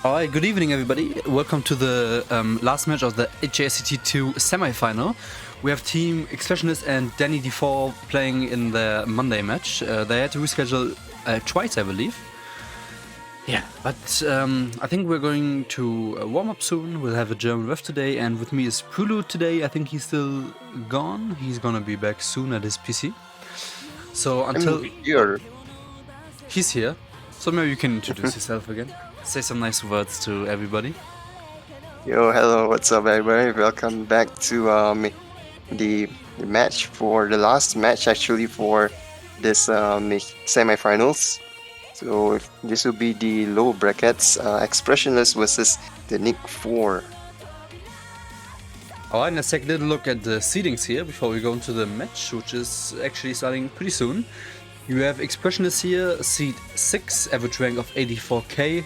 Alright, good evening everybody. Welcome to the last match of the HASCT 2 Semifinal. We have Team Expressionless and danid4 playing in the Monday match. They had to reschedule twice, I believe. Yeah, but I think we're going to warm up soon. We'll have a German ref today, and with me is Pulu today. I think he's still gone. He's gonna be back soon at his PC. So until he's here, so maybe you can introduce yourself again. Say some nice words to everybody. Yo, hello, what's up everybody? Welcome back to the match for the last match actually for this semifinals. So this will be the low brackets, expressionless versus danid4. Alright, let's take a little look at the seedings here before we go into the match, which is actually starting pretty soon. You have Expressionless here, seed 6, average rank of 84k,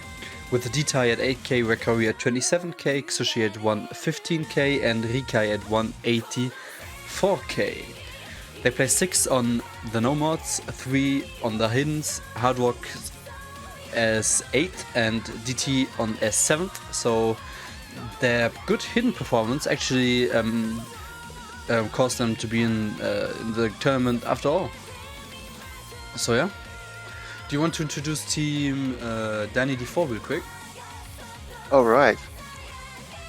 with D-Tai at 8k, Recovery at 27k, Xushi at 115k, and Rikai at 184k. They play 6 on the no mods, 3 on the hiddens, Hard Rock as 8 and DT on as 7th, so their good hidden performance actually caused them to be in the tournament after all. So yeah. Do you want to introduce Team danid4 real quick? Alright.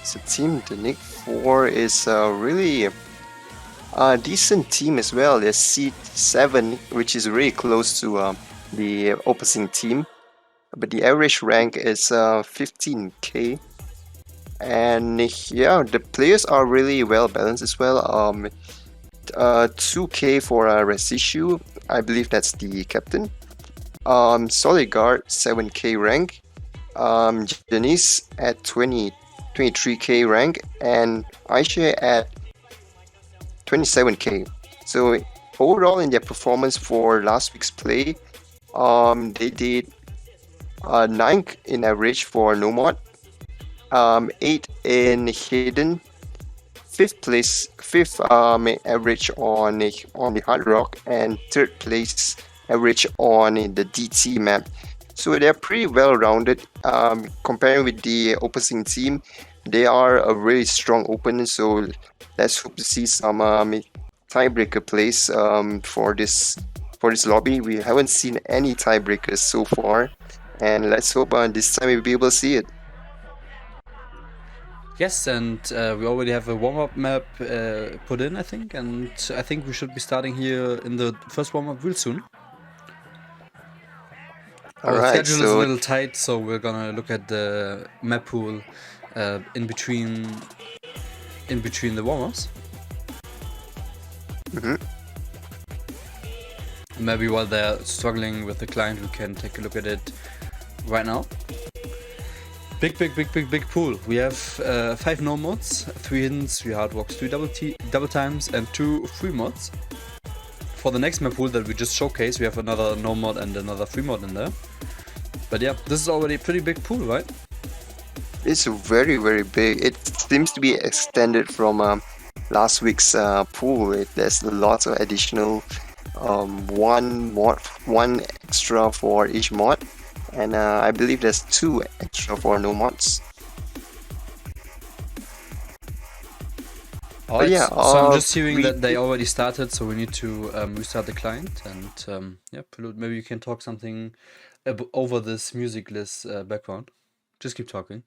So Team danid4 is really a decent team as well. They're seed 7, which is really close to the opposing team. But the average rank is 15k. And yeah, the players are really well balanced as well. 2k for Resishu, I believe that's the captain. Solid Guard 7k rank, Janice at 23k rank, and Aisha at 27k. So overall in their performance for last week's play, they did 9 in average for no mod, 8 in hidden, 5th average on the Hard Rock, and 3rd place average on the DT map. So they're pretty well rounded. Comparing with the opposing team, they are a really strong opponent. So let's hope to see some tiebreaker plays for this lobby. We haven't seen any tiebreakers so far, and let's hope this time we'll be able to see it. Yes, and we already have a warm-up map put in, I think, and I think we should be starting here in the first warm-up real soon. Our schedule is a little tight, so we're gonna look at the map pool in between the warm-ups. Maybe while they're struggling with the client, we can take a look at it right now. Big pool. We have 5 no mods, 3 hiddens, 3 hard walks, 3 double times, and 2 free mods. For the next map pool that we just showcased, we have another no mod and another free mod in there. But yeah, this is already a pretty big pool, right? It's very big. It seems to be extended from last week's pool. There's lots of additional one extra for each mod. And I believe there's 2 extra for no mods. Alright, yeah, so I'm just hearing that they already started, so we need to restart the client. And yeah, maybe you can talk something over this musicless background. Just keep talking.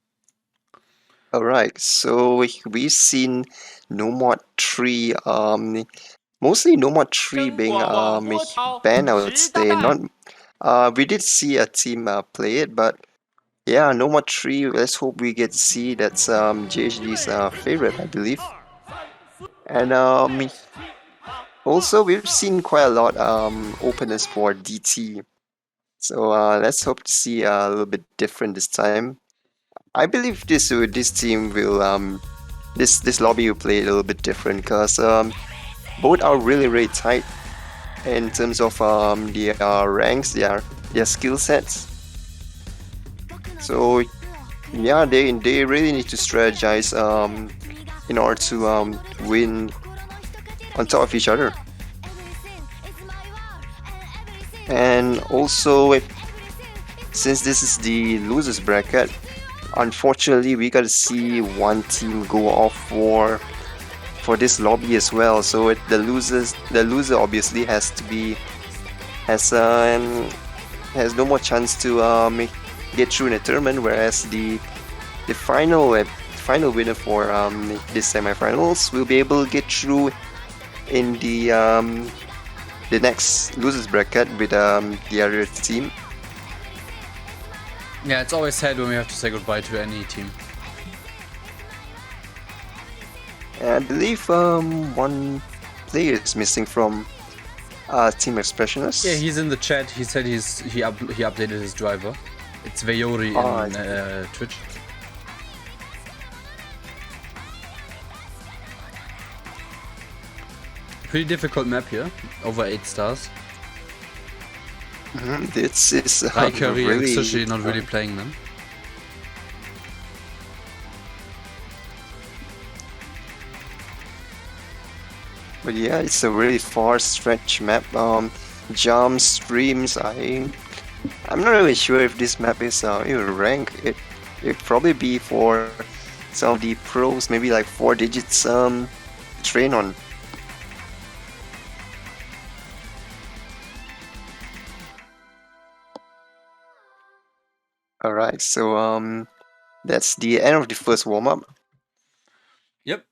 Alright, so we've seen no mod 3, mostly no mod 3 being banned, I would say. We did see a team play it, but yeah, no mod 3, let's hope we get to see. That's JHD's favorite, I believe. And also we've seen quite a lot openers for DT. So let's hope to see a little bit different this time. I believe this team will this lobby will play a little bit different, because both are really tight in terms of their ranks, their skill sets. So yeah, they really need to strategize in order to win on top of each other. And also, since this is the losers bracket, unfortunately, we gotta see one team go off for this lobby as well. So the loser obviously has no more chance to get through in the tournament, whereas the final winner for this semifinals will be able to get through in the next losers bracket with the other team. Yeah, it's always sad when we have to say goodbye to any team. I believe one player is missing from Team Expressionless. Yeah, he's in the chat. He said he updated his driver. It's Veyori in Twitch. Pretty difficult map here, over 8 stars. This is Raikari really, and Sushi not really playing them. But yeah, it's a really far stretch map. Jumps, streams. I'm not really sure if this map is even ranked. It'd probably be for some of the pros, maybe like 4 digits train on. Alright, so that's the end of the first warm-up. Yep.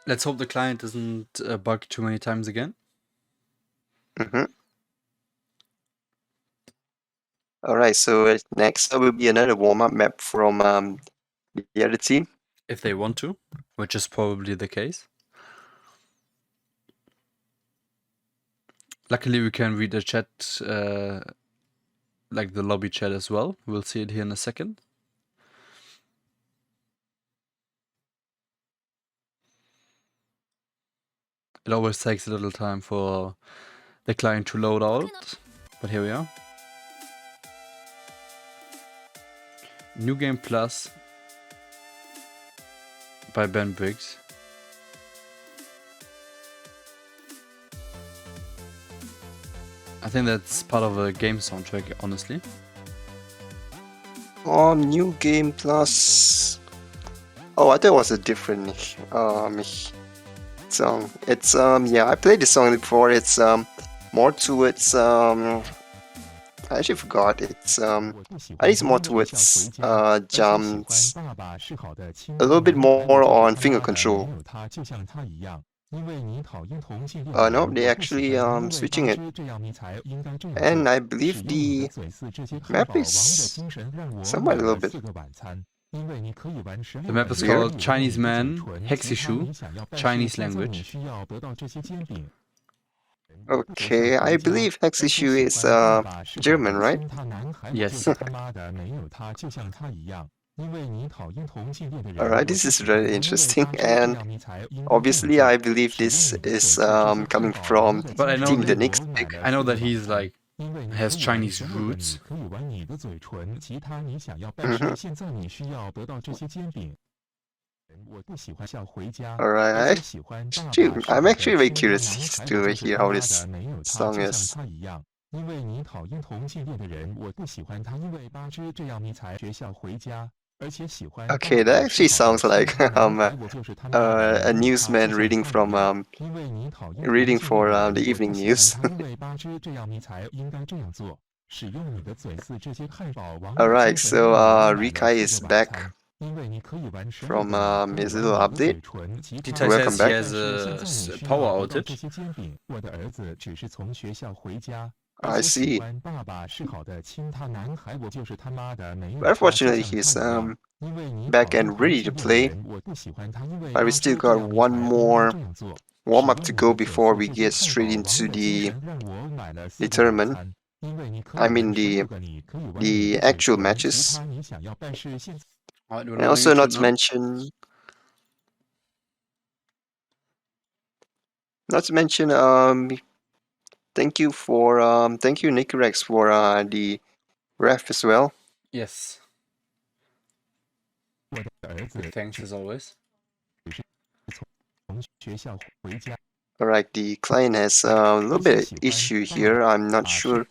Let's hope the client doesn't bug too many times again. Alright, so next will be another warm-up map from the other team. If they want to, which is probably the case. Luckily we can read the chat, like the lobby chat as well. We'll see it here in a second. It always takes a little time for the client to load out, but here we are. New Game Plus by Ben Briggs. I think that's part of a game soundtrack, honestly. New Game Plus. Oh, I thought it was a different song. It's yeah, I played this song before. It's more towards I actually forgot. It's I think it's more towards jumps, a little bit more on finger control. No, they actually switching it, and I believe the map is somewhat a little bit. The map is called Chinese Man, Hexishu, Chinese language. Okay, I believe Hex Issue is German, right? Yes. Alright, this is very interesting, and obviously I believe this is coming from But I know Team the Nix. I know that he's like has Chinese roots. Alright, I'm actually very curious to hear how this song is. Okay, that actually sounds like a newsman reading from reading for the evening news. Alright, so Rikai is back from his little update. Dita Welcome says back. he has a power outage. I see. But unfortunately, he's back and ready to play. But we still got one more warm-up to go before we get straight into the tournament. I mean the actual matches. And also not to mention thank you Nikurax for the ref as well. Yes. Big thanks as always. Alright, the client has a little bit of issue here. I'm not sure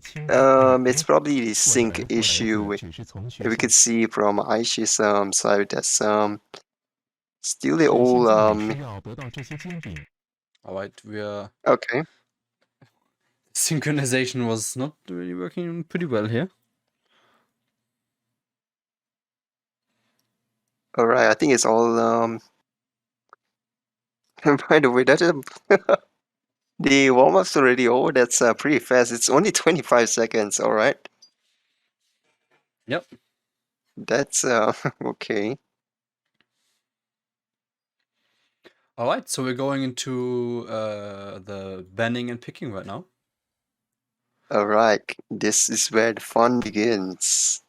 It's probably the sync issue. We could see from Aisha's side that's still the old Alright, we are... okay. Synchronization was not really working pretty well here. Alright, I think it's all by the way, that is the warm-up's already over. That's pretty fast. It's only 25 seconds, alright. Yep. That's okay. Alright, so we're going into the banning and picking right now. Alright, this is where the fun begins.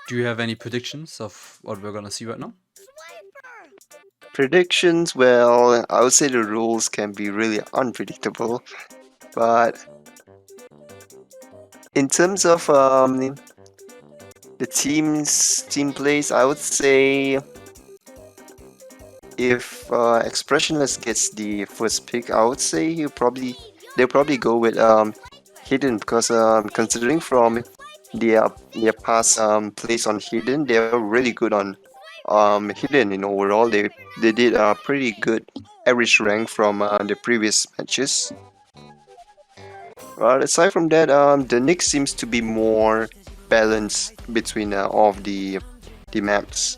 Do you have any predictions of what we're gonna see right now? Predictions, well, I would say the rules can be really unpredictable, but in terms of the team plays, I would say if expressionless gets the first pick, I would say they'll probably go with hidden, because considering from their past plays on hidden, they're really good on hidden. In overall, they did a pretty good average rank from the previous matches. But aside from that, the Nick seems to be more balanced between all of the maps.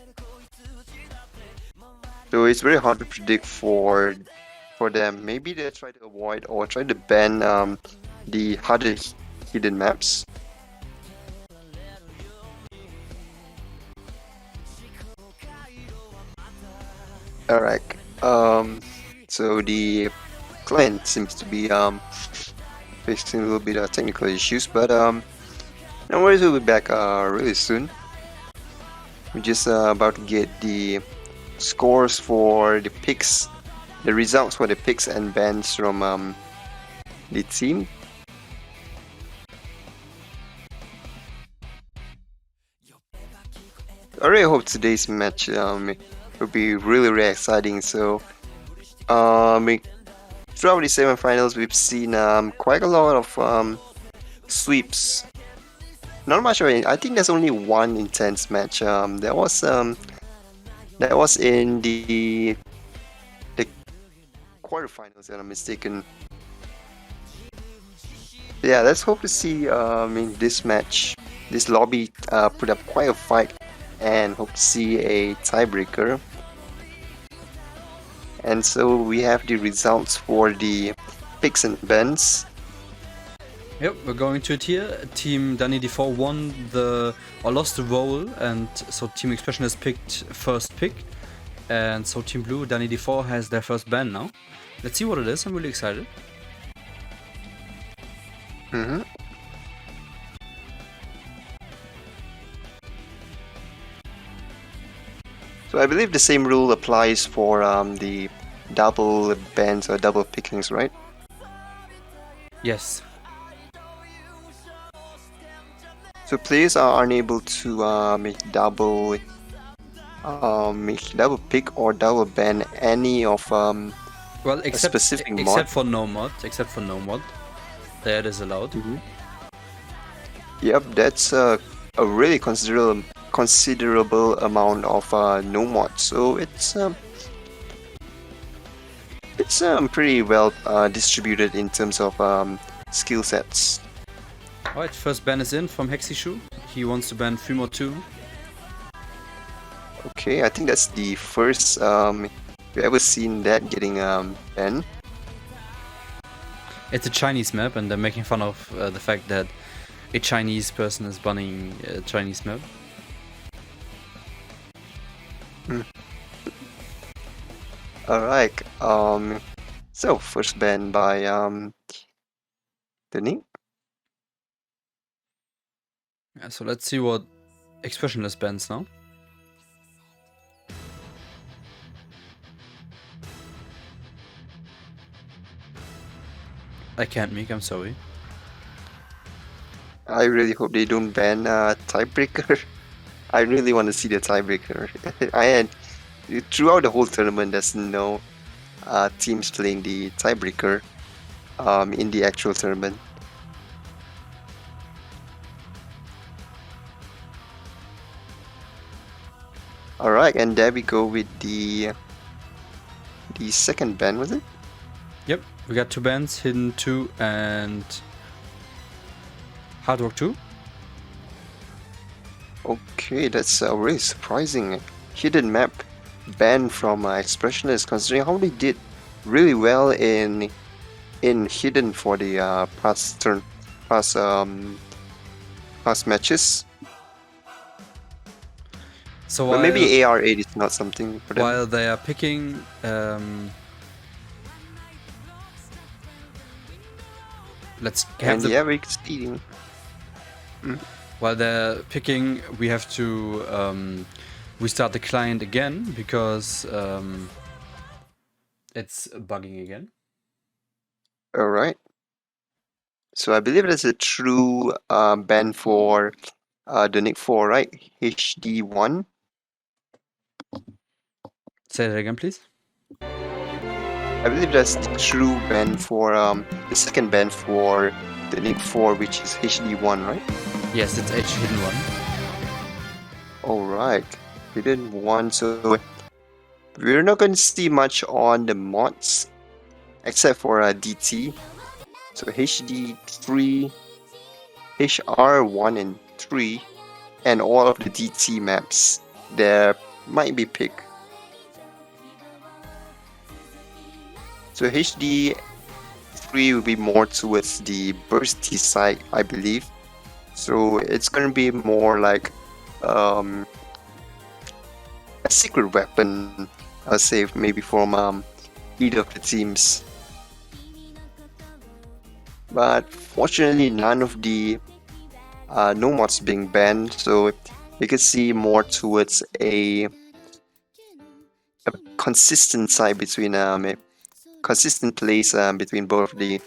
So it's very hard to predict for them. Maybe they try to avoid or try to ban the harder hidden maps. Alright. So the client seems to be facing a little bit of technical issues, but no worries, we'll be back really soon. We're just about to get the scores for the picks, the results for the picks and bans from the team. I really hope today's match will be really exciting. So throughout the semifinals, we've seen quite a lot of sweeps. Not much of it. I think there's only one intense match. That was in the quarterfinals, if I'm not mistaken. Yeah, let's hope to see in this match, this lobby put up quite a fight, and hope to see a tiebreaker. And so we have the results for the picks and bans. Yep, we're going to it here. Team danid4 won or lost the role, and so Team Expressionless picked first pick. And so Team Blue, danid4, has their first ban now. Let's see what it is. I'm really excited. Mm-hmm. So I believe the same rule applies for the double bans or double pickings, right? Yes. So players are unable to make double pick or double ban any of well, a specific mod. Except for no mod, that is allowed. Mm-hmm. Yep, that's a really considerable amount of no mod. So it's pretty well distributed in terms of skill sets. Alright, first ban is in from HASCT. He wants to ban 3 mod 2. Okay, I think that's the first we've ever seen that getting banned. It's a Chinese map, and they're making fun of the fact that a Chinese person is banning a Chinese map. Alright, so first ban by Tony. Yeah, so let's see what Expressionless bans now. I can't make, I'm sorry. I really hope they don't ban tiebreaker. I really want to see the tiebreaker. Throughout the whole tournament, there's no teams playing the tiebreaker in the actual tournament. Alright, and there we go with the second ban, was it? Yep, we got 2 bans, Hidden 2 and Hard Rock 2. Okay, that's really surprising. Hidden map banned from expressionless, considering how they did really well in Hidden for the past matches. So But maybe AR8 is not something for them. while they are picking let's have And yeah, we're speeding. While they're picking, we have to restart the client again because it's bugging again. Alright. So I believe that's a true ban for the danid4, right? HD1. Say that again, please. I believe that's the true ban for the second ban for the danid4, which is HD1, right? Yes, it's Hidden 1. Alright, Hidden 1. So we're not going to see much on the mods except for DT. So HD3, HR1 and 3, and all of the DT maps there might be picked. So HD3 will be more towards the bursty side, I believe. So it's gonna be more like a secret weapon, I'll say, maybe from either of the teams. But fortunately, none of the no mods being banned, so you can see more towards a consistent side between consistent plays between both the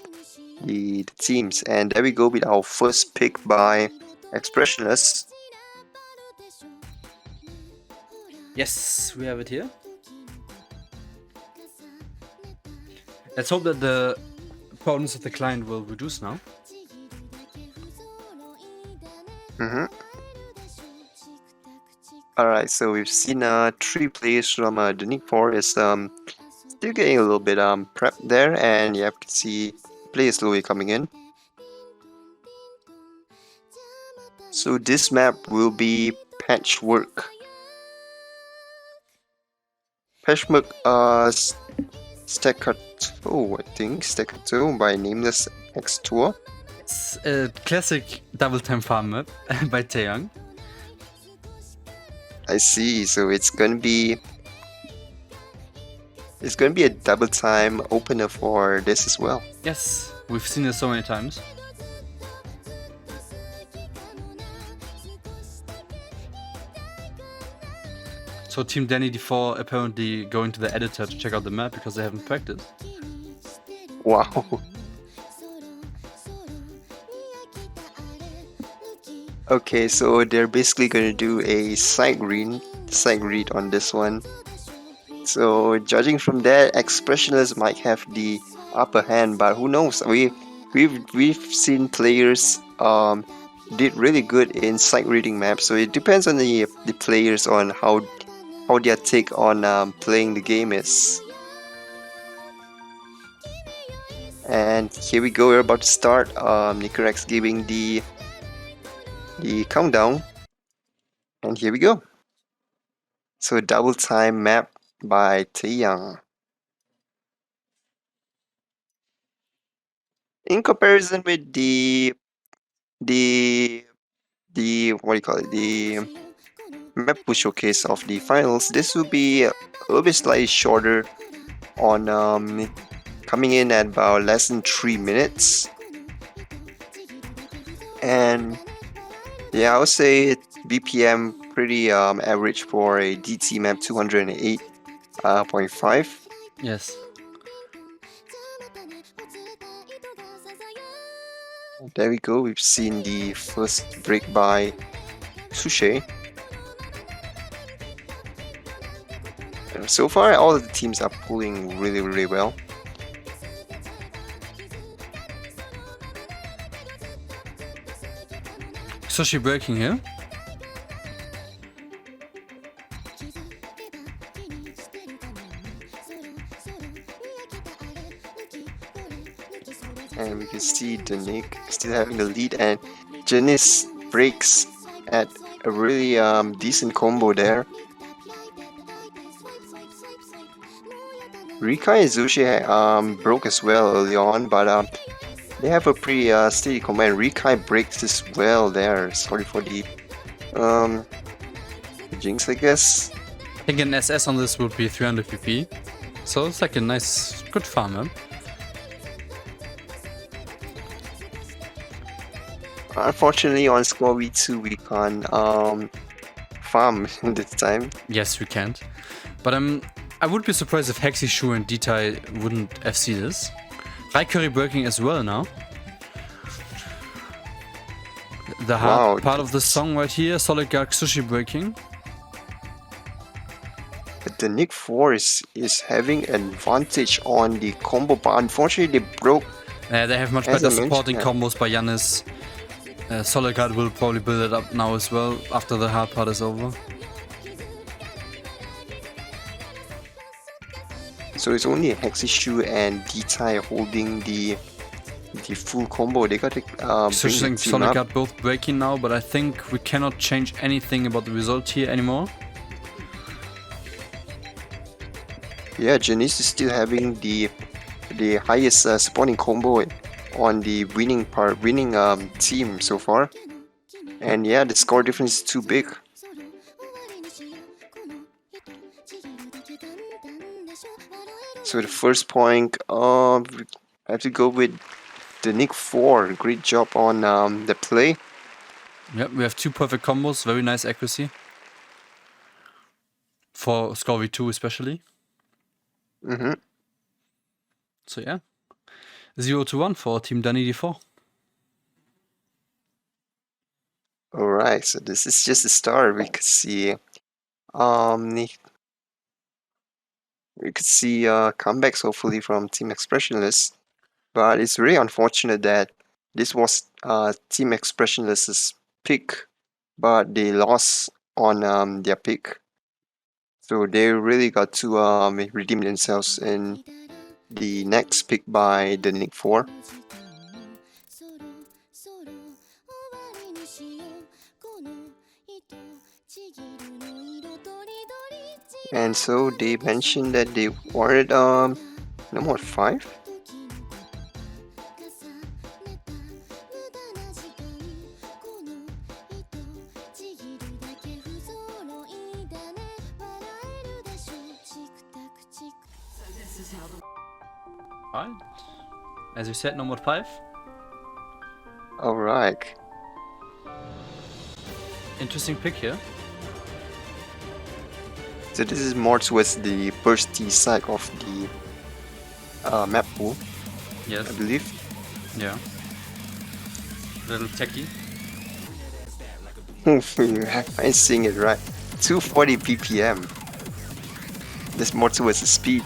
teams. And there we go with our first pick by Expressionless. Yes, we have it here. Let's hope that the problems of the client will reduce now. Alright, so we've seen 3 players from danid4 is still getting a little bit prepped there, and you have to see players slowly coming in. So this map will be Patchwork. Patchwork Staccato, I think, Staccato by Nameless X Tour. It's a classic double time farm map by Taeyang. I see, so it's gonna be a double time opener for this as well. Yes, we've seen it so many times. So Team danid4 apparently going to the editor to check out the map because they haven't practiced. Wow. Okay, so they're basically gonna do a side read on this one. So judging from that, Expressionless might have the upper hand, but who knows? We've seen players did really good in side reading maps, so it depends on the players on how their take on playing the game is. And here we go, we're about to start. Nikurax giving the countdown, and here we go. So double time map by Taeyang. In comparison with the what do you call it, the map push showcase of the finals, this will be a little bit slightly shorter on coming in at about less than 3 minutes. And yeah, I would say BPM pretty average for a DT map, 208.5. Yes. There we go, we've seen the first break by Sushi. So far, all of the teams are pulling really, really well. Sushi breaking here. And we can see Danik still having the lead, and Janice breaks at a really decent combo there. Rika and Zushi broke as well early on, but they have a pretty steady combo, and Rika breaks as well there. Sorry for the jinx, I guess. I think an SS on this would be 300 PP. So it's like a nice, good farm, huh? Unfortunately, on score V2, we can't farm this time. Yes, we can't. But I would be surprised if Hexy, Shu, and Detai wouldn't FC this. Raikuri breaking as well now. The hard part of the song right here, Solid Guard Sushi breaking. But the danid4 is having an advantage on the combo, but unfortunately they broke. They have much better supporting combos by Yanis. Solid Guard will probably build it up now as well after the hard part is over. So it's only Hexishu and Detai holding the full combo. They got to bring the team up. Solid Guard both breaking now, but I think we cannot change anything about the result here anymore. Yeah, Janice is still having the highest supporting combo on the winning team so far. And yeah, the score difference is too big. So the first point, I have to go with danid4. Great job on the play. Yep, we have two perfect combos, very nice accuracy. For score V2 especially. So yeah, 0-1 for Team danid4. Alright, so this is just the start. We could see comebacks hopefully from Team Expressionless, but it's really unfortunate that this was Team Expressionless's pick, but they lost on their pick. So they really got to redeem themselves in the next pick by danid4. And so they mentioned that they wanted number 5. Alright, as you said, number 5. Alright. Interesting pick here. So this is more towards the bursty side of the map pool. Yes. I believe. Yeah. Little techie. I'm seeing it right. 240 BPM. There's more towards the speed.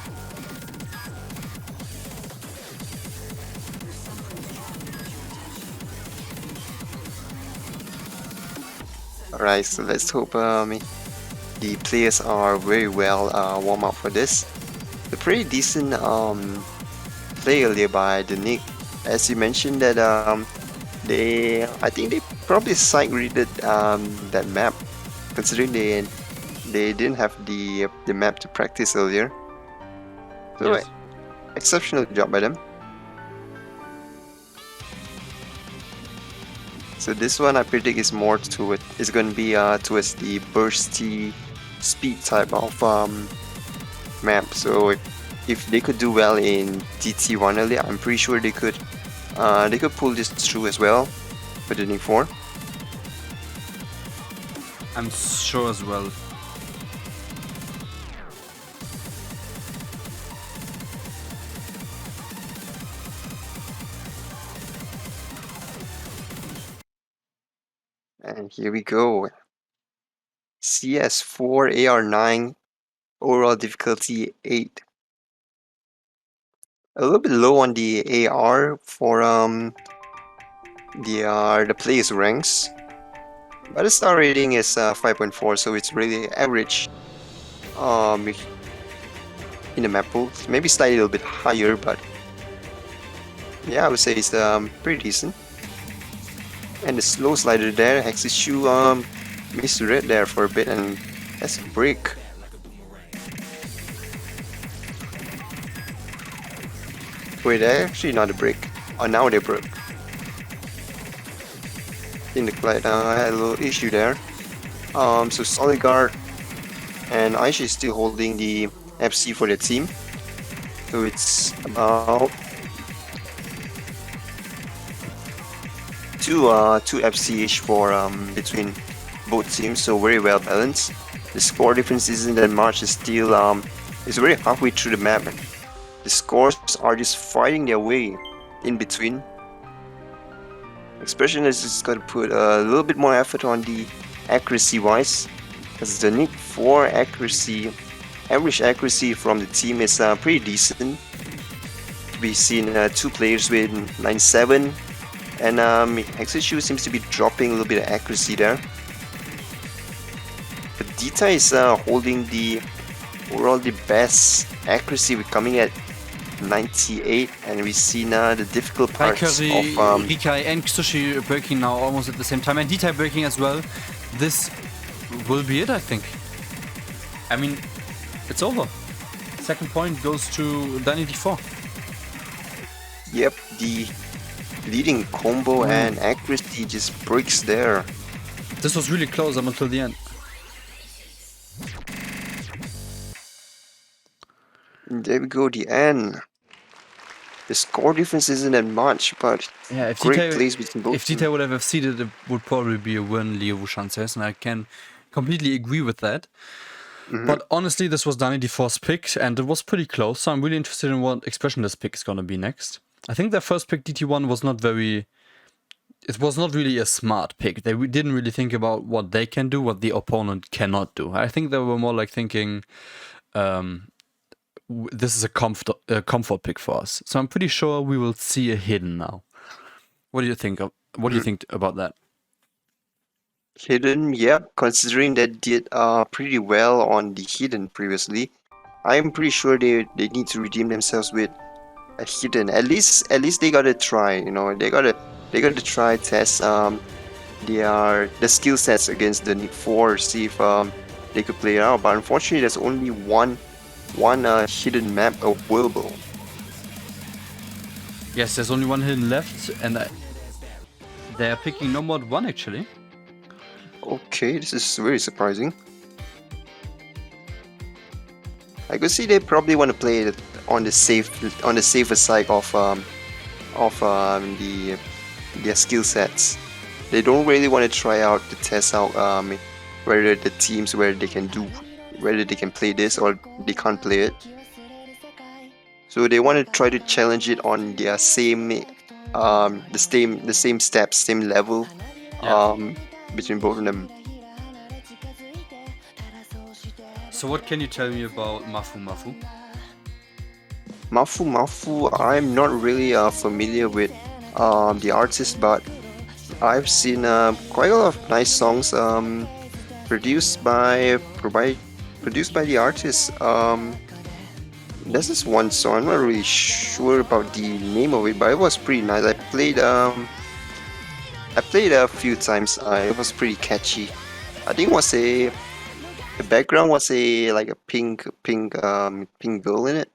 Alright, so let's hope the players are very well warm up for this. A pretty decent play earlier by danid. As you mentioned that I think they probably side readed that map, considering they didn't have the map to practice earlier. So yes. Exceptional job by them. So this one I predict is more to it's going to be towards the bursty speed type of map. So if they could do well in DT1 earlier, I'm pretty sure they could pull this through as well for danid4. I'm sure as well. And here we go. CS4 AR9 Overall difficulty 8. A little bit low on the AR for the players ranks, but the star rating is 5.4, so it's really average in the map pool. Maybe slightly a little bit higher, but yeah, I would say it's pretty decent. And the slow slider there, Hex's shoe misread there for a bit, and that's a break. Wait, they're actually not a break. Oh, now they broke. In the Clyde, I had a little issue there. So Solid Guard and Aisha is still holding the FC for their team. So it's about two FC-ish for between both teams, so very well balanced. The score difference isn't that much. It's still it's very halfway through the map. And the scores are just fighting their way in between. Expressionless is got to put a little bit more effort on the accuracy wise, because the danid4 accuracy, average accuracy from the team is pretty decent. We've seen two players with 97, and Hexishu seems to be dropping a little bit of accuracy there. But Dita is holding the overall the best accuracy. We're coming at 98, and we've seen the difficult parts Valkyrie, of Rikai and Xushi breaking now almost at the same time, and Dita breaking as well. This will be it, I think. I mean, it's over. Second point goes to danid4. Yep, the leading combo and accuracy just breaks there. This was really close up until the end. And there we go, the end. The score difference isn't that much, but yeah, if great Dita, plays between both. If Dita would have FC'd it, would probably be a win, Leo Wushan says, and I can completely agree with that. But honestly, this was danid4's pick, and it was pretty close, so I'm really interested in what expressionless pick is going to be next. I think their first pick, DT1, was not very... It was not really a smart pick. They didn't really think about what they can do, what the opponent cannot do. I think they were more like thinking, this is a comfort pick for us. So I'm pretty sure we will see a hidden now. What do you think about that? Hidden, yeah, considering they did pretty well on the hidden previously, I'm pretty sure they need to redeem themselves with a hidden. At least they gotta try, you know, they gotta try test the skill sets against the danid4, see if they could play it out. But unfortunately, there's only one hidden map available. Yes, there's only one hidden left, and they're picking no mod 1 actually. Okay, this is very surprising. I could see they probably want to play it on the safer side of their skill sets. They don't really want to try out to test out whether the teams whether they can play this or they can't play it. So they want to try to challenge it on their same the same steps, same level. Yeah. Between both of them. So what can you tell me about Mafu? Mafu, I'm not really familiar with the artist, but I've seen quite a lot of nice songs produced by the artist. There's this one song, I'm not really sure about the name of it, but it was pretty nice. I played a few times. It was pretty catchy. I think it was the background was like a pink girl in it.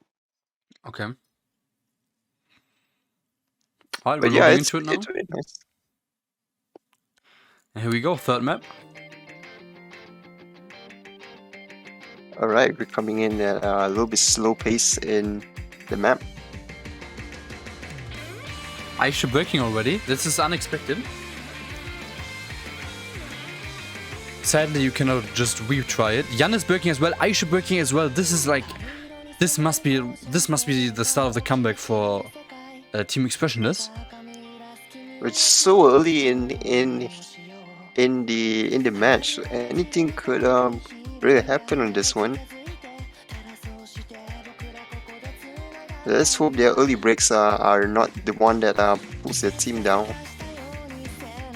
Okay. Alright, But we're yeah, looking it's into it now. very nice. And here we go, third map. Alright, we're coming in at a little bit slow pace in the map. Aisha breaking already. This is unexpected. Sadly, you cannot just retry it. Jan is breaking as well. Aisha breaking as well. This is like, this must be the start of the comeback for Team Expressionless. It's so early in the match. Anything could really happen on this one. Let's hope their early breaks are not the one that pulls their team down.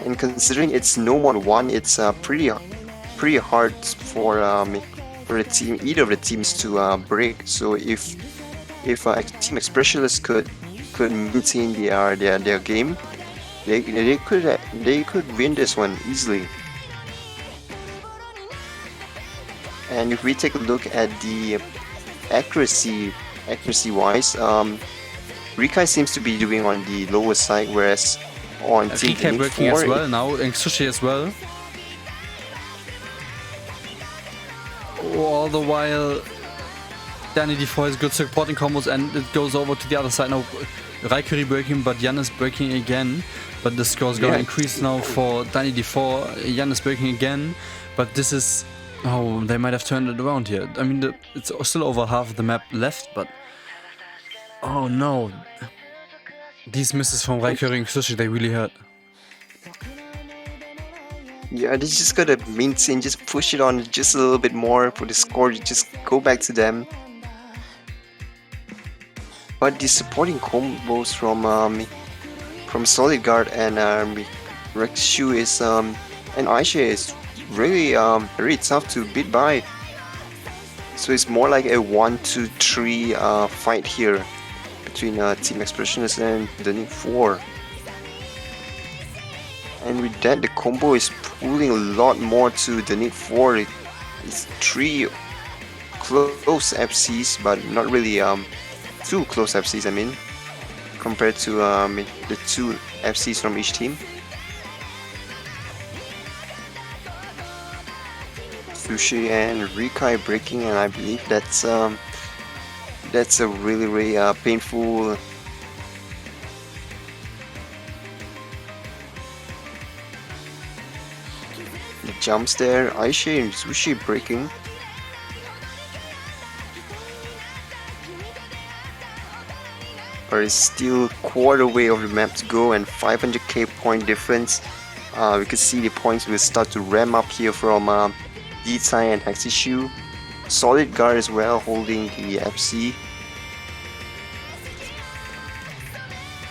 And considering it's no more one, it's pretty hard for the team, either of the teams to break. So if Team Expressionless could maintain their game, they could win this one easily. And if we take a look at the accuracy wise, Rikai seems to be doing on the lower side, whereas on Team Rikai breaking danid4, as well now, and Sushi as well. All the while, danid4 has good supporting combos, and it goes over to the other side now. Raikuri breaking, but Jan is breaking again. But the score is going to increase now for danid4. Jan is breaking again, but this is... Oh, they might have turned it around here. I mean, it's still over half of the map left, but... Oh no. These misses from Raikuri and Sushi, they really hurt. Yeah, they just gotta maintain, just push it on just a little bit more for the score to just go back to them. But the supporting combos from Solid Guard and Rexu is and Aisha is really very tough to beat by. So it's more like a 1-2-3 fight here between Team Expressionless and danid4. And with that, the combo is pulling a lot more to danid4. It's 3 close FCs, but not really 2 close FCs, I mean, compared to the 2 FCs from each team. Sushi and Rikai breaking, and I believe that's a really painful. The jumps there, Aisha and Sushi breaking. But it's still quarter way of the map to go, and 500k point difference. We can see the points will start to ramp up here from D-Tai and HASCT. Solid Guard as well, holding the FC.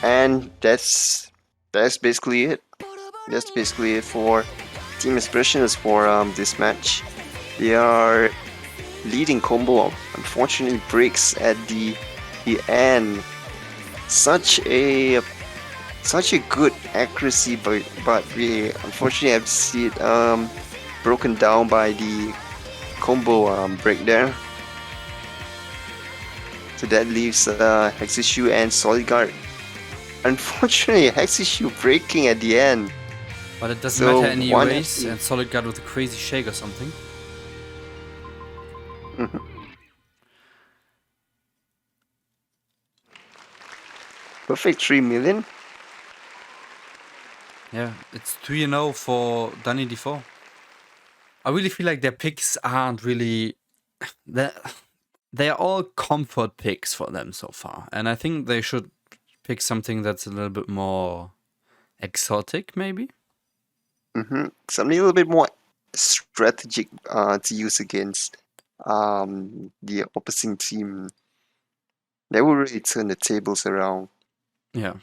And that's basically it. That's basically it for Team Expressionless for this match. They are leading combo, unfortunately breaks at the end. Such a good accuracy, but we unfortunately have to see it broken down by the combo break there. So that leaves HASCT and Solid Guard. Unfortunately, HASCT breaking at the end. But it doesn't matter anyways, and Solid Guard with a crazy shake or something. Perfect 3 million. Yeah, it's 3-0 for danid4. I really feel like their picks aren't really... They're all comfort picks for them so far. And I think they should pick something that's a little bit more exotic, maybe? Something a little bit more strategic to use against the opposing team. That will really turn the tables around. Yeah.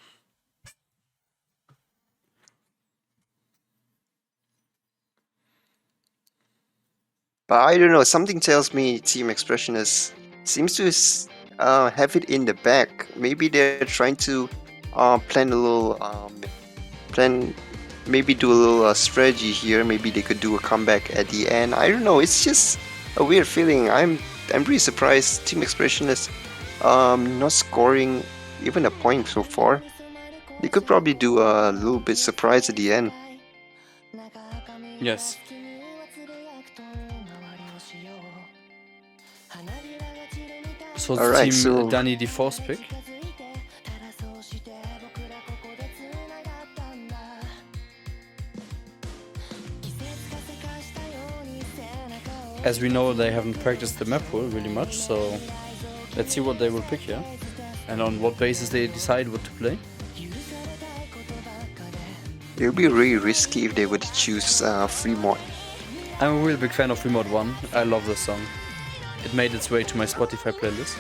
But I don't know, something tells me Team Expressionless seems to have it in the back. Maybe they're trying to plan a little maybe do a little strategy here. Maybe they could do a comeback at the end. I don't know, it's just a weird feeling. I'm pretty surprised Team Expressionless not scoring even a point so far. They could probably do a little bit surprise at the end. Yes. So it's Alright, Team danid4's pick. As we know, they haven't practiced the map pool really much, so let's see what they will pick here and on what basis they decide what to play. It would be really risky if they would choose free mod. I'm a really big fan of Remote 1. I love this song. It made its way to my Spotify playlist.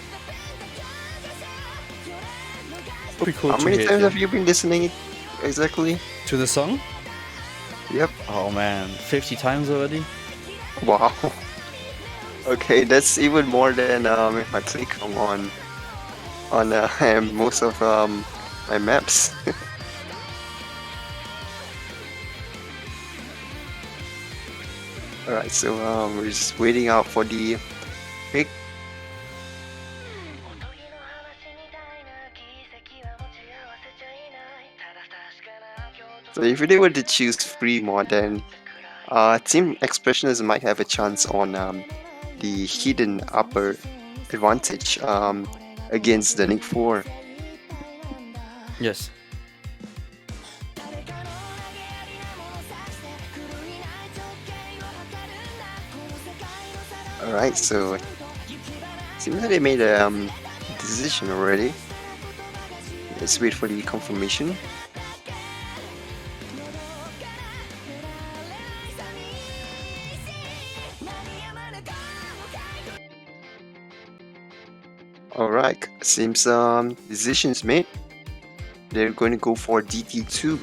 Pretty cool How to many hear. times Yeah. have you been listening exactly? To the song? Yep. Oh man, 50 times already? Wow. Okay, that's even more than if I click on most of my maps. Alright, so we're just waiting out for the pick. So if they were to choose free mod, then Team Expressionless might have a chance on the hidden upper advantage against the danid4. Yes. Alright, so seems like they made a decision already. Let's wait for the confirmation. Alright, seems decision's made. They're going to go for DT2.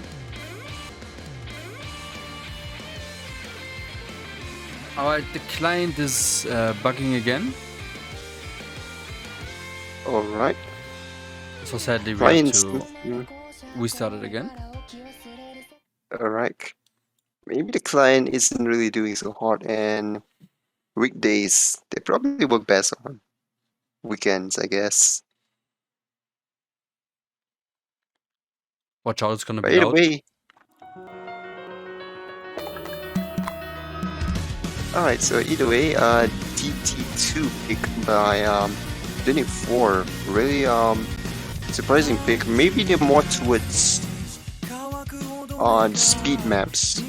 Alright, the client is bugging again. Alright. So sadly we Clients. have to restart it again. Alright. Maybe the client isn't really doing so hot, and weekdays they probably work best on weekends, I guess. Watch out, it's gonna By be the loud. way, alright, so either way, DT2 pick by danid4, really surprising pick. Maybe they're more towards the speed maps.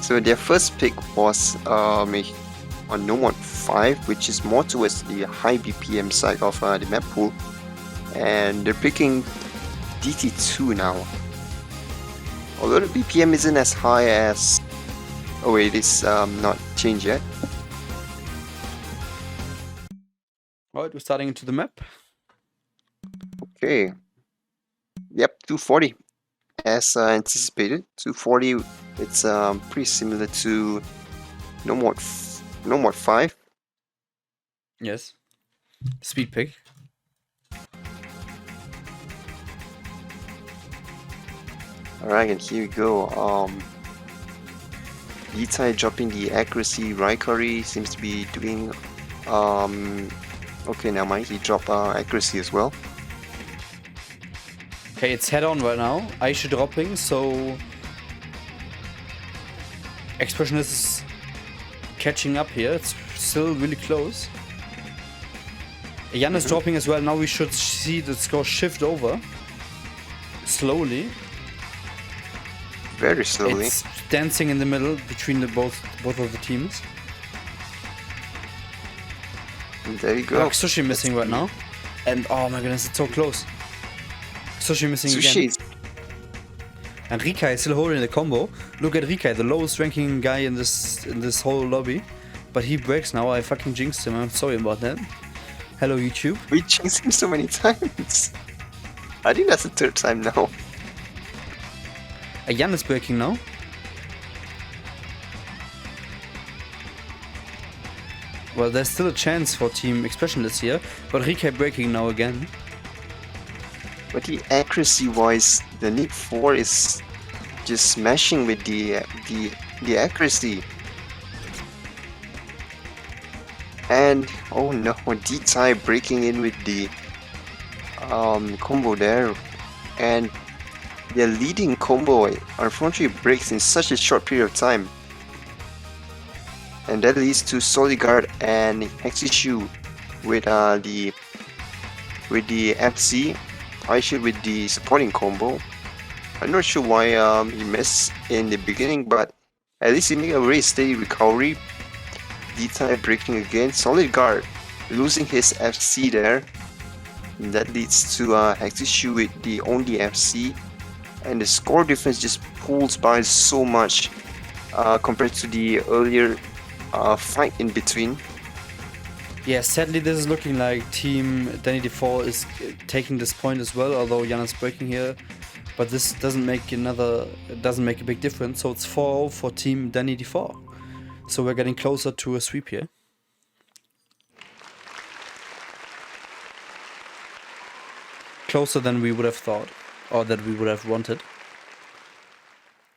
So their first pick was on No Mod 5, which is more towards the high BPM side of the map pool, and they're picking DT2 now. Although the BPM isn't as high as... Oh wait, it's not changed yet. Alright, we're starting into the map. Okay. Yep, 240. As anticipated, 240. It's pretty similar to No Mod 5. Yes. Speed pick. Alright, and here we go. Yitai dropping the accuracy. Raikari seems to be doing okay, never mind, he dropped accuracy as well. Okay, it's head on right now. Aisha dropping, so Expressionless is catching up here. It's still really close. Jan is dropping as well. Now we should see the score shift over slowly. Very slowly. It's dancing in the middle between the both of the teams. And there you go. Look, Sushi missing right now. And oh my goodness, it's so close. Sushi missing again. And Rikai is still holding the combo. Look at Rikai, the lowest ranking guy in this whole lobby. But he breaks now. I fucking jinxed him. I'm sorry about that. Hello YouTube. We jinxed him so many times. I think that's the third time now. Jan is breaking now. Well, there's still a chance for Team Expressionless here, but Rikai breaking now again. But the accuracy wise, the danid4 is just smashing with the accuracy. And oh no, D-Type breaking in with the combo there, and their leading combo unfortunately breaks in such a short period of time, and that leads to Solid Guard and Hexishu with the FC. Aisha with the supporting combo. I'm not sure why he missed in the beginning, but at least he made a very steady recovery. D-Type breaking again. Solid Guard losing his FC there. And that leads to Hexishu with the only FC. And the score difference just pulls by so much compared to the earlier fight in between. Yeah, sadly this is looking like Team danid4 is taking this point as well, although Jan is breaking here. But this doesn't make a big difference, so it's 4-0 for Team danid4. So we're getting closer to a sweep here. Closer than we would have thought, or that we would have wanted.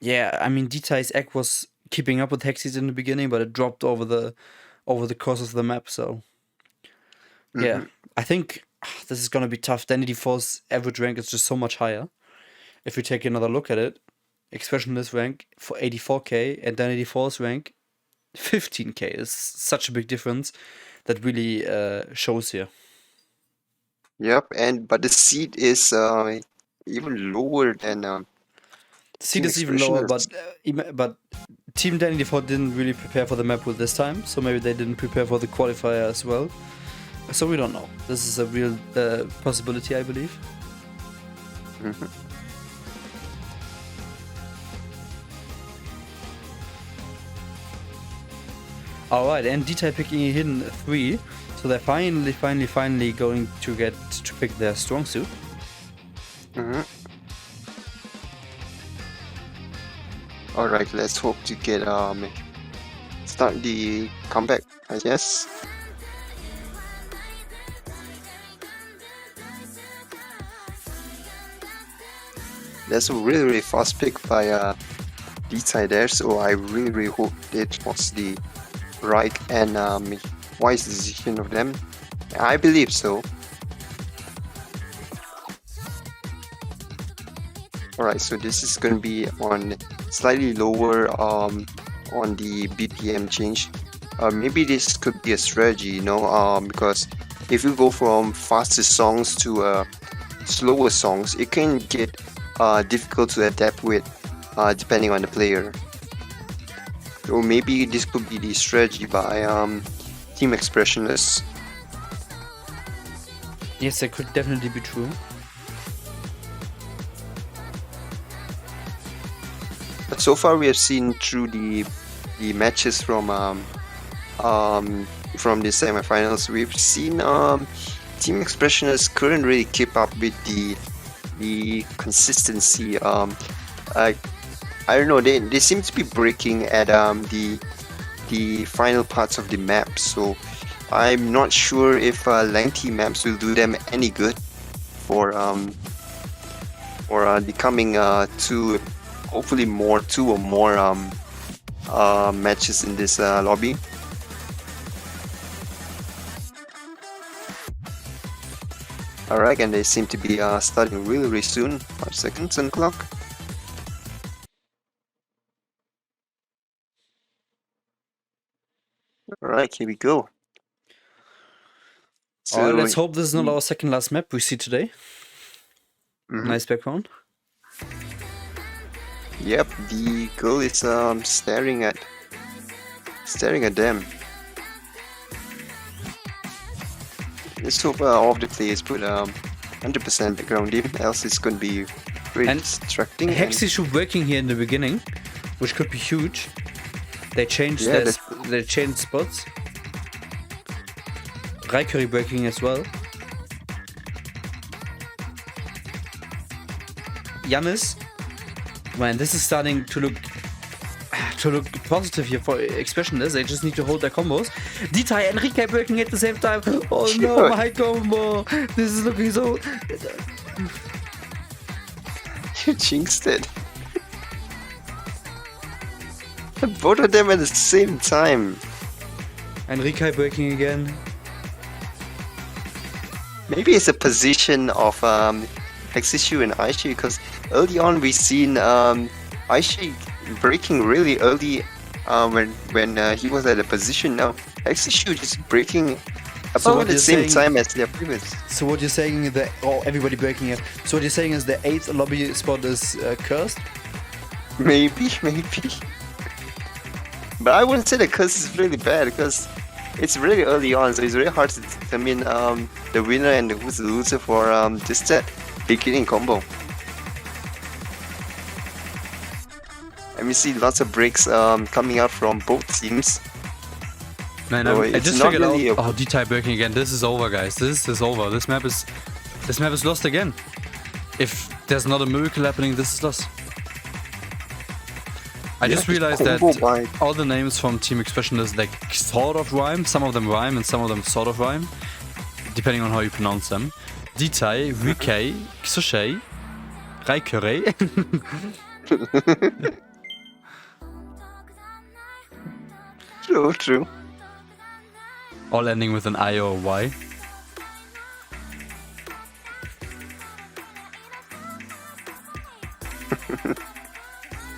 Yeah, I mean, Detai's egg was keeping up with Hexy's in the beginning, but it dropped over the course of the map, so... Yeah, I think this is gonna be tough. danid4's average rank is just so much higher. If we take another look at it, expressionless rank for 84k and danid4's rank 15k is such a big difference that really shows here. Yep, but the seed is even lower than Seed Team is even lower, Expressionless. but Team danid4 didn't really prepare for the map with this time, so maybe they didn't prepare for the qualifier as well. So we don't know. This is a real possibility, I believe. Alright, and Detai picking a hidden 3. So they're finally going to get to pick their strong suit. Alright, let's hope to get start the comeback, I guess. That's a really fast pick by Detai there, so I really hope it was the right and wise decision of them. I believe so. Alright, so this is going to be on slightly lower on the BPM change. Maybe this could be a strategy, you know, because if you go from faster songs to slower songs, it can get difficult to adapt with depending on the player. So maybe this could be the strategy by Team Expressionless. Yes, that could definitely be true. But so far we have seen through the matches from the semifinals, we've seen Team Expressionless couldn't really keep up with the consistency. I don't know, they seem to be breaking at the final parts of the map, so I'm not sure if lengthy maps will do them any good for the coming hopefully two or more matches in this lobby. Alright, and they seem to be starting really soon. 5 seconds on the clock. Alright, here we go. So alright, let's hope this is not our second last map we see today. Nice background. Yep, the girl is staring at them. Let's hope all of the players put 100% background in, else it's going to be really distracting. Hexy should working here in the beginning, which could be huge. They changed they changed spots. Raikuri breaking as well. Giannis, man, this is starting to look positive here for Expressionless. They just need to hold their combos. Detai and Rikai breaking at the same time. Oh no, my combo! This is looking so. You jinxed it. Both of them at the same time. And Rikai breaking again. Maybe it's a position of Hexishu and Aishi, because early on we've seen Aishi breaking really early when he was at a position. Now Hexishu is breaking about the same time as their previous. So what you're saying is that everybody breaking here. So what you're saying is the 8th lobby spot is cursed? Maybe. But I wouldn't say the curse is really bad, because it's really early on, so it's really hard to determine the winner and who's the loser for just that beginning combo. And we see lots of breaks coming out from both teams. Man, So I it's just not figured really out. Oh, D-type breaking again. This is over, guys. This is over. This map is lost again. If there's not a miracle happening, this is lost. I just realized that all the names from Team Expressionless like sort of rhyme. Some of them rhyme and some of them sort of rhyme, depending on how you pronounce them. D-type, Rikei, Xushei, Raikere. True. All ending with an I or a Y.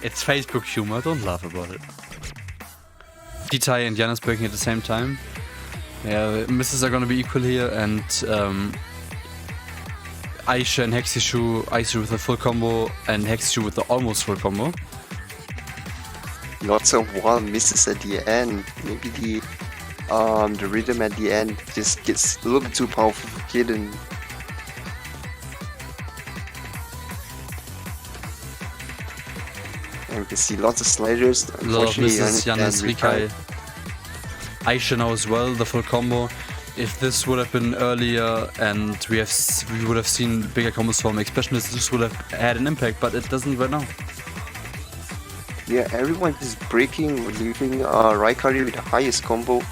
It's Facebook humor, don't laugh about it. D-Tai and Janus breaking at the same time. Yeah, misses are gonna be equal here, and Aisha and Hexishu, Aisha with a full combo, and Hexishu with the almost full combo. Lots of wild misses at the end. Maybe the rhythm at the end just gets a little bit too powerful for Kaden. And we can see lots of sliders. A lot of misses, Janus, Rikai. Aisha now as well, the full combo. If this would have been earlier and we would have seen bigger combos from Expressionless, this would have had an impact, but it doesn't right now. Yeah, everyone is breaking, leaving Raikari with the highest combo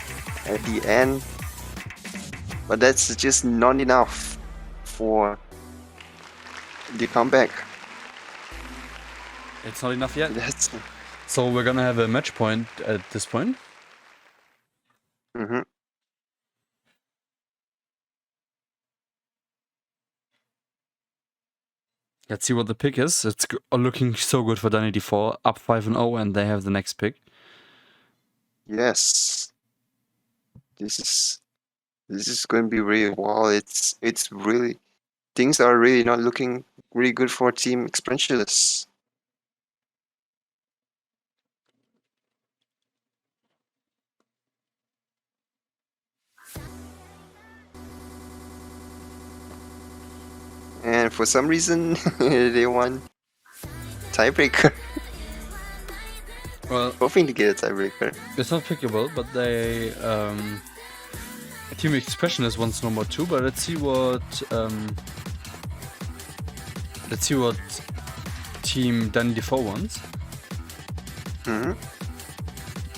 at the end. But that's just not enough for the comeback. It's not enough yet. So we're gonna have a match point at this point. Mm-hmm. Let's see what the pick is. It's looking so good for danid4, up 5-0, and they have the next pick. Yes. This is going to be really wild. It's really, things are really not looking really good for Team Expressionless. And for some reason, they won tiebreaker. Well, Hoping to get a tiebreaker. it's not pickable, but they Team Expressionless wants number 2. But let's see what Team danid4 wants. Mm-hmm.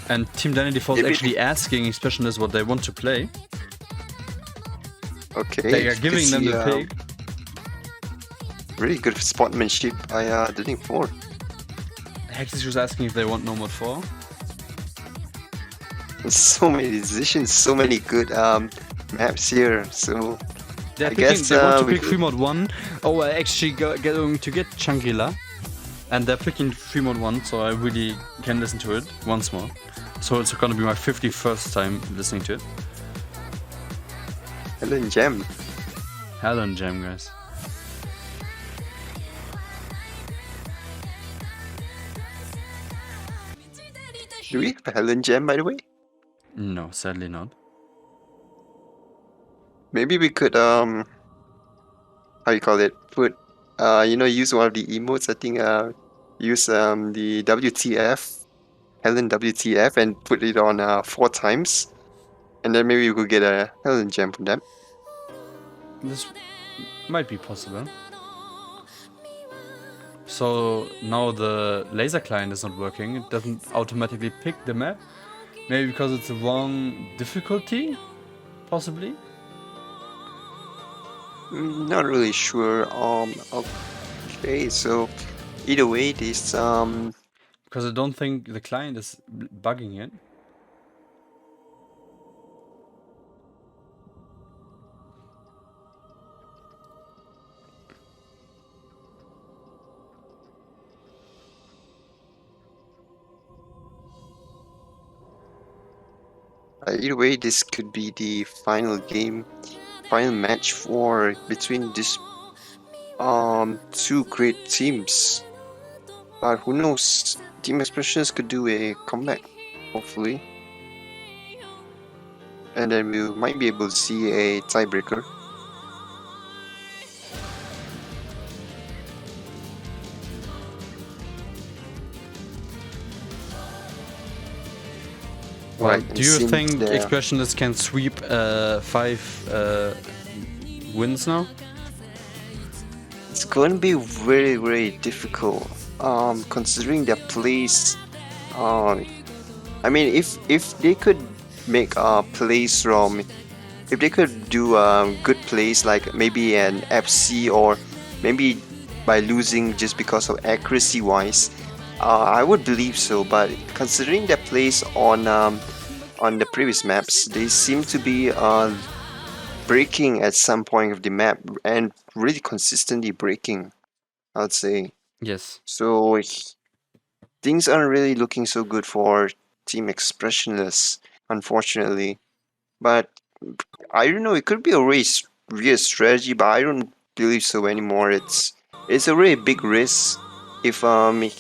And Team danid4 is actually asking Expressionless what they want to play. Okay. They are giving them the pick. Really good sportsmanship by danid4. Hexis was asking if they want no mod 4. So many decisions, so many good maps here. So They're I picking, guess they want to pick free mod 1. Oh, I actually going to get Shangri-La. And they're picking free mod 1, so I really can listen to it once more. So it's gonna be my 51st time listening to it. Helen Gem. Helen Gem, guys. Do we have a Helen Gem, by the way? No, sadly not. Maybe we could how you call it? Put use one of the emotes. I think use the WTF, Helen WTF, and put it on 4 times, and then maybe we could get a Helen Gem from them. This might be possible. So now the laser client is not working. It doesn't automatically pick the map. Maybe because it's the wrong difficulty, possibly. Not really sure. Okay, so either way, this Because I don't think the client is bugging it. either way, this could be the final game, final match for between these 2 great teams. But who knows? Team Expressions could do a comeback, hopefully, and then we might be able to see a tiebreaker. Well, Right, and do you since think they're- expressionless can sweep 5 wins now? It's going to be very, very difficult. Considering their place. I mean, if they could make plays from, if they could do good plays like maybe an FC or maybe by losing just because of accuracy wise, I would believe so. But considering their plays on the previous maps, they seem to be breaking at some point of the map and really consistently breaking, I would say. Yes. So things aren't really looking so good for Team Expressionless, unfortunately. But I don't know, it could be a real strategy, but I don't believe so anymore. It's a really big risk if any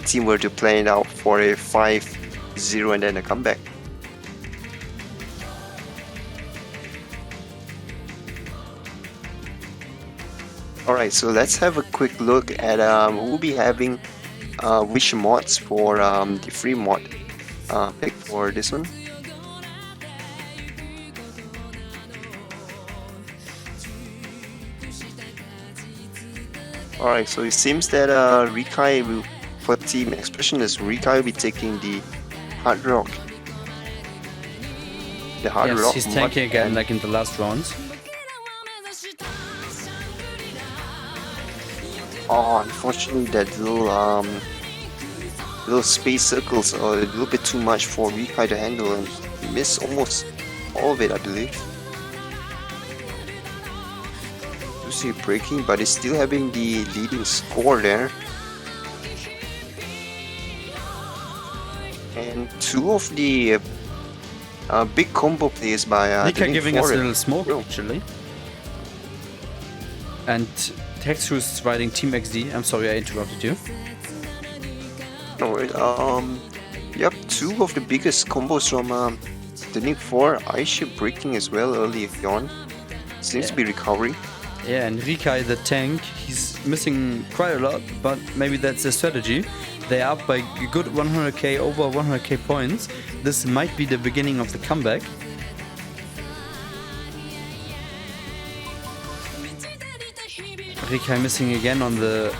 team were to plan it out for a 5-0 and then a comeback. Alright, so let's have a quick look at who will be having which mods for the free mod pick for this one. Alright, so it seems that Rikai will, for Team Expressionless, Rikai will be taking the Hard Rock. The Hard Yes, Rock he's mod, tanking again and- like in the last rounds. Oh, unfortunately, that little space circles are a little bit too much for Rikai to handle, and he missed almost all of it, I believe. You see it breaking, but he's still having the leading score there. And two of the big combo plays by Nika giving us a danid4. little smoke Oh. actually. And Textru's riding Team XD. I'm sorry I interrupted you. No worries. Yep, two of the biggest combos from danid4. Aisha breaking as well early on. Seems to be recovering. Yeah, and Rikai the tank, he's missing quite a lot, but maybe that's a strategy. They are up by a good 100k, over 100k points. This might be the beginning of the comeback. Rikai missing again on the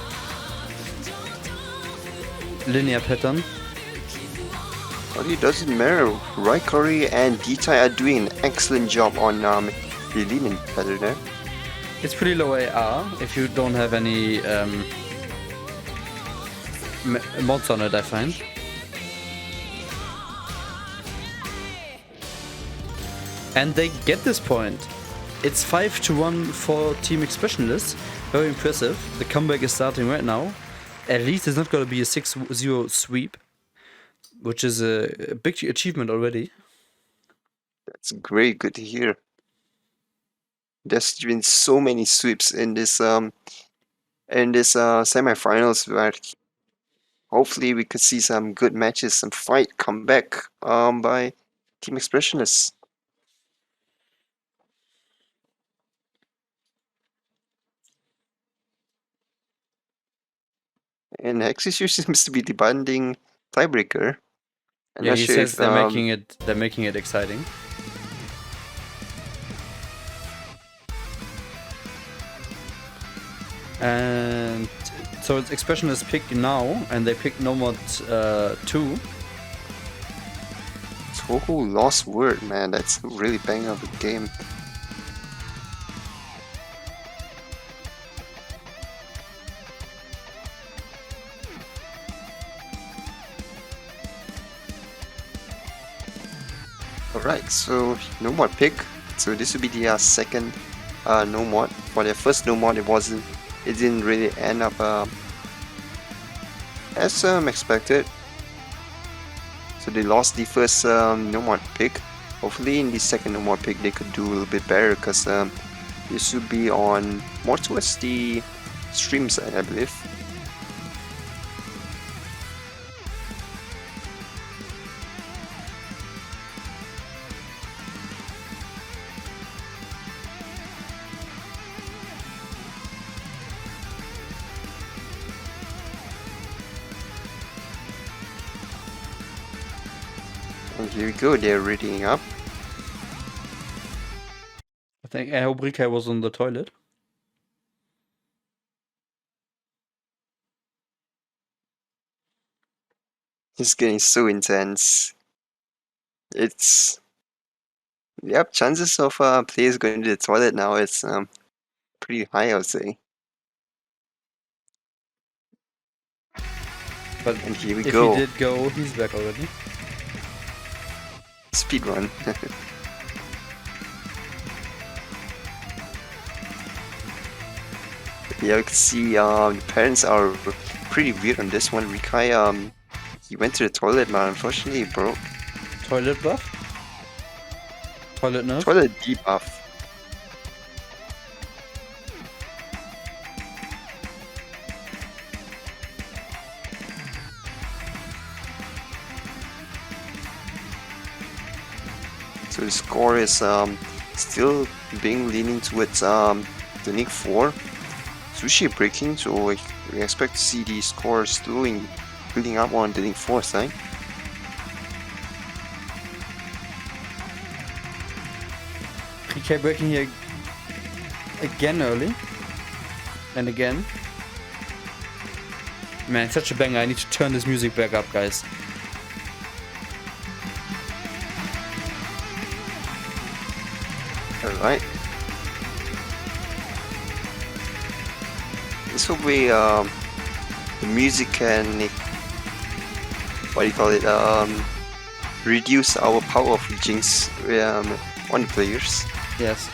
linear pattern. But it doesn't matter. Raikori and Dita are doing an excellent job on the linear pattern there. It's pretty low AR if you don't have any mods on it, I find. And they get this point. It's 5-1 for Team Expressionless. Very impressive. The comeback is starting right now. At least it's not going to be a 6-0 sweep, which is a big achievement already. That's very good to hear. There's been so many sweeps in this semifinals, where hopefully we could see some good matches, some fight come back by Team Expressionless. And Hexishu seems to be demanding tiebreaker. I'm Yeah, not he sure says if, they're making it exciting. And so it's Expressionless pick now, and they pick no mod 2. Toho lost word, man. That's really banging up the game. Alright, so no mod pick. So this will be the second no mod. For their first no mod, it didn't really end up as expected. So they lost the first no mod pick. Hopefully in the second no mod pick they could do a little bit better, because this would be on more towards the stream side, I believe. And here we go, they're reading up. I hope Rika was on the toilet. It's getting so intense. It's... Yep, chances of players going to the toilet now is pretty high, I would say. But And here we if go. he did go, he's back already. Speedrun. Yeah, you can see the parents are pretty weird on this one. Rikai, he went to the toilet, but unfortunately he broke. Toilet buff? Toilet nerf? Toilet debuff. So the score is still being leaning towards the danid4. Sushi breaking, so we expect to see the score slowly building up on the danid4 side. PK breaking here again early. And again. Man, it's such a banger. I need to turn this music back up, guys. Alright. This will be the music can, what do you call it, reduce our power of jinx on the players. Yes.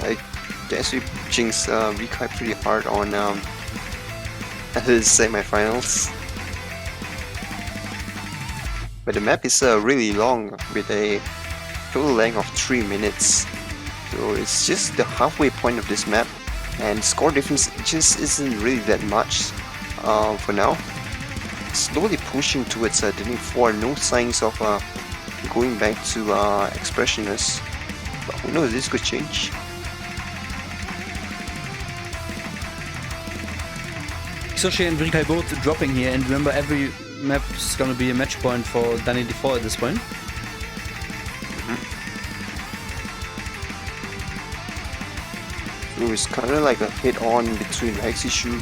I guess we jinx Rikai pretty hard on his semifinals. But the map is really long with a total length of 3 minutes. So it's just the halfway point of this map, and score difference just isn't really that much for now. Slowly pushing towards danid4, no signs of going back to expressionless. But who knows, this could change. Soshi and Rikai both dropping here, and remember every map is gonna be a match point for danid4 at this point. So it's kind of like a hit-on between Exishu,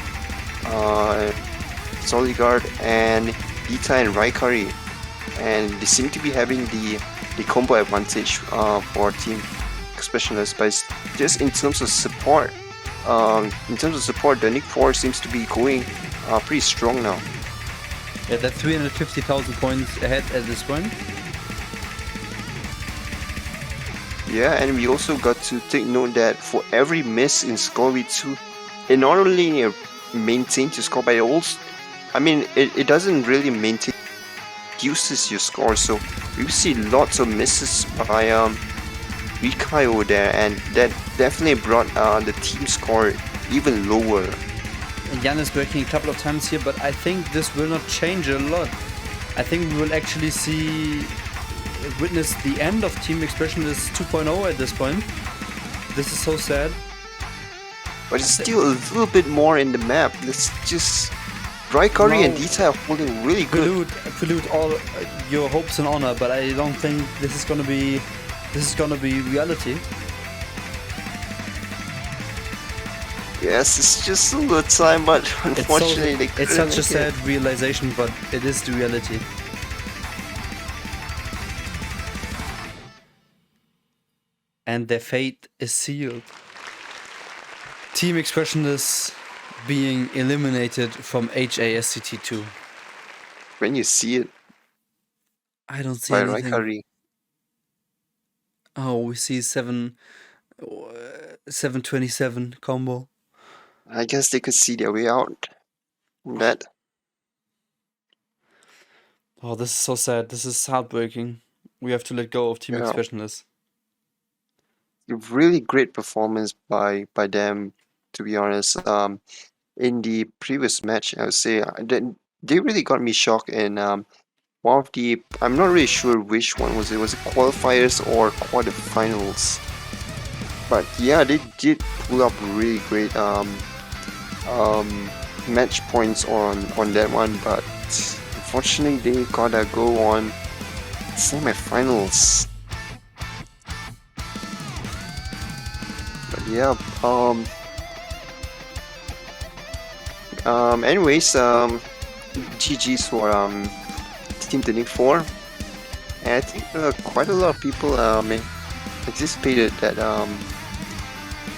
Soligard, and Ita and Raikari, and they seem to be having the combo advantage for Team Expressionless. But it's just in terms of support, danid4 seems to be going pretty strong now. Yeah, they're 350,000 points ahead at this point. Yeah, and we also got to take note that for every miss in score V2, it not only maintains your score, but it also, I mean, it doesn't really maintain, reduces your score. So we see lots of misses by Rikai over there, and that definitely brought the team score even lower. And Jan is breaking a couple of times here, but I think this will not change a lot. I think we will actually witness the end of Team Expressionless 2.0 at this point. This is so sad. But it's still a little bit more in the map. Let's just... Raikari and Dita are holding really good. Pollute all your hopes and honor, but I don't think this is gonna be reality. Yes, it's just a little time, but unfortunately it's such a sad realization, but it is the reality. And their fate is sealed. Team Expressionless being eliminated from HASCT 2. When you see it, I don't see by anything. Raikari. Oh, we see 727 combo. I guess they could see their way out from that. Oh, this is so sad. This is heartbreaking. We have to let go of Team Expressionless. A really great performance by them, to be honest. In the previous match, I would say they really got me shocked in one of the, I'm not really sure which one was it. Was it qualifiers or quarterfinals? But yeah, they did pull up really great match points on that one, but unfortunately they gotta go on semifinals. But yeah, anyways, GG's for Team danid4, and I think quite a lot of people anticipated that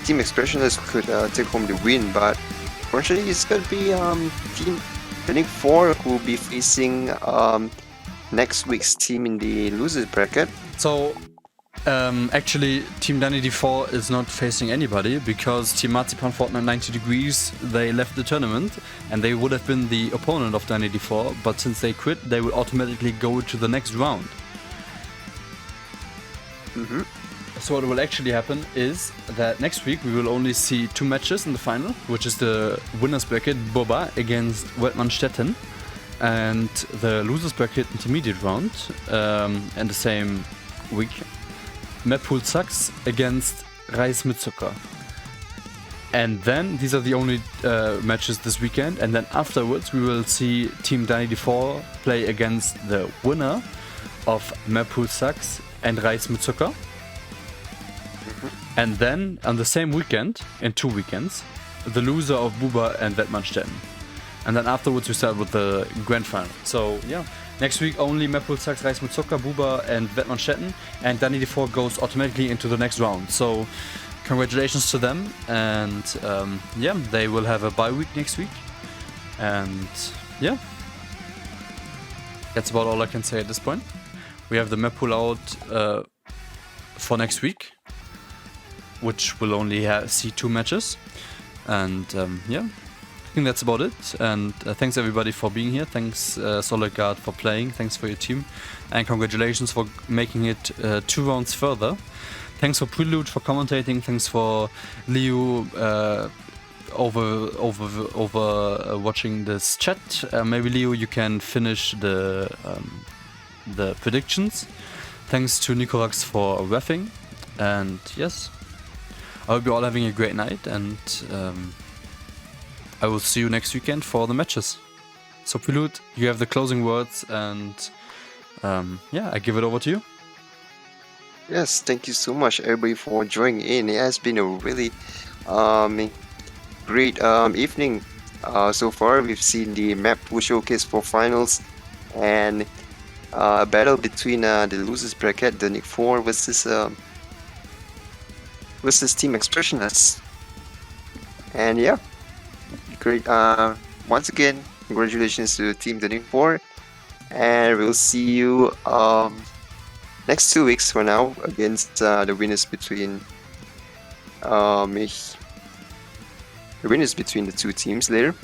Team expressionless could take home the win, but unfortunately it's gonna be Team danid4 who will be facing next week's team in the losers bracket. So actually, Team danid4 is not facing anybody because Team Marzipan Fortnite 90 Degrees, they left the tournament and they would have been the opponent of danid4, but since they quit, they will automatically go to the next round. So what will actually happen is that next week we will only see 2 matches in the final, which is the winners bracket Boba against Weltmannstetten and the losers bracket intermediate round, and the same week Map Pool Sucks against Reis mit Zucker. And then these are the only matches this weekend, and then afterwards we will see Team danid4 play against the winner of Map Pool Sucks and Reis mit Zucker. And then on the same weekend, in 2 weekends, the loser of Buba and Weltmannstetten. And then afterwards we start with the grand final. So yeah, next week only Map Pool Sucks, Reis mit Zucker, Buba and Weltmannstetten, and danid4 goes automatically into the next round. So congratulations to them, and yeah, they will have a bye week next week. And yeah, that's about all I can say at this point. We have the map pool out for next week, which will only see 2 matches. And yeah, I think that's about it. And thanks everybody for being here. Thanks Solid Guard for playing. Thanks for your team. And congratulations for making it 2 rounds further. Thanks for Prelude for commentating. Thanks for Leo over watching this chat. Maybe Leo, you can finish the predictions. Thanks to Nikurax for reffing. And yes, I hope you're all having a great night, and I will see you next weekend for the matches. So Prelude, you have the closing words, and yeah, I give it over to you. Yes, thank you so much everybody for joining in. It has been a really great evening so far. We've seen the map pool showcase for finals, and a battle between the losers bracket, danid4 versus Team expressionless. And yeah, great. Once again, congratulations to Team danid4, and we'll see you next 2 weeks from now against the winners between the 2 teams later.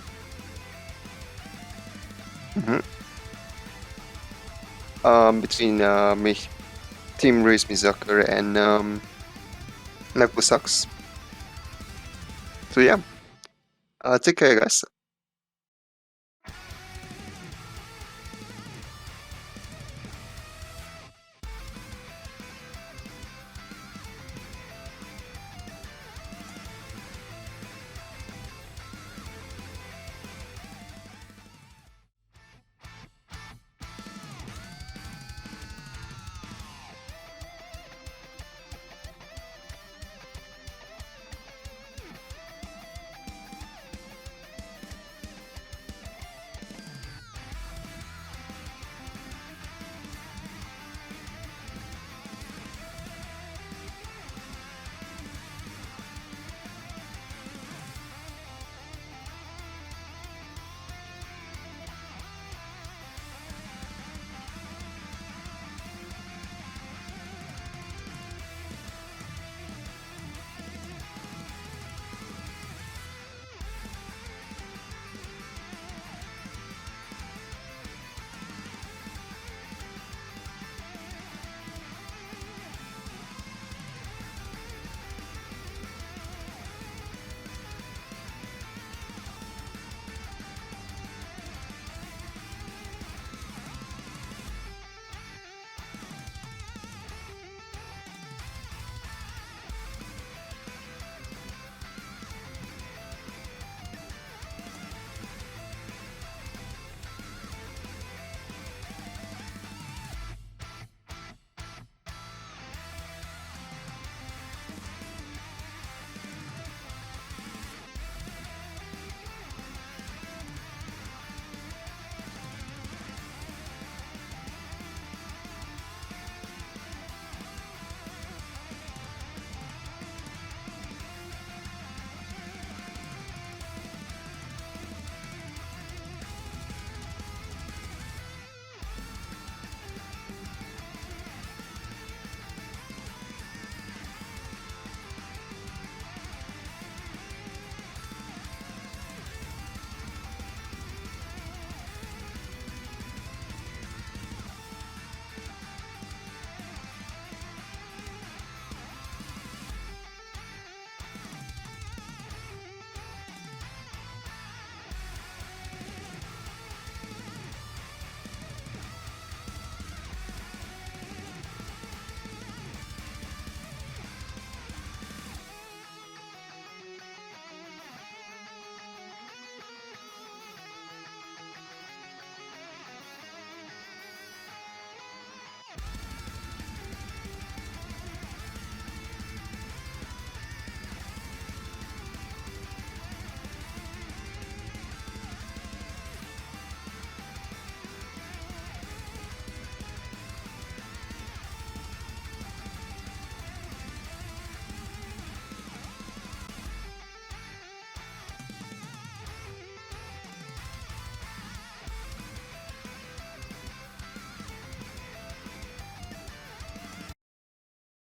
Between Team Reis mit Zucker and Map Pool Sucks. So yeah, take care guys.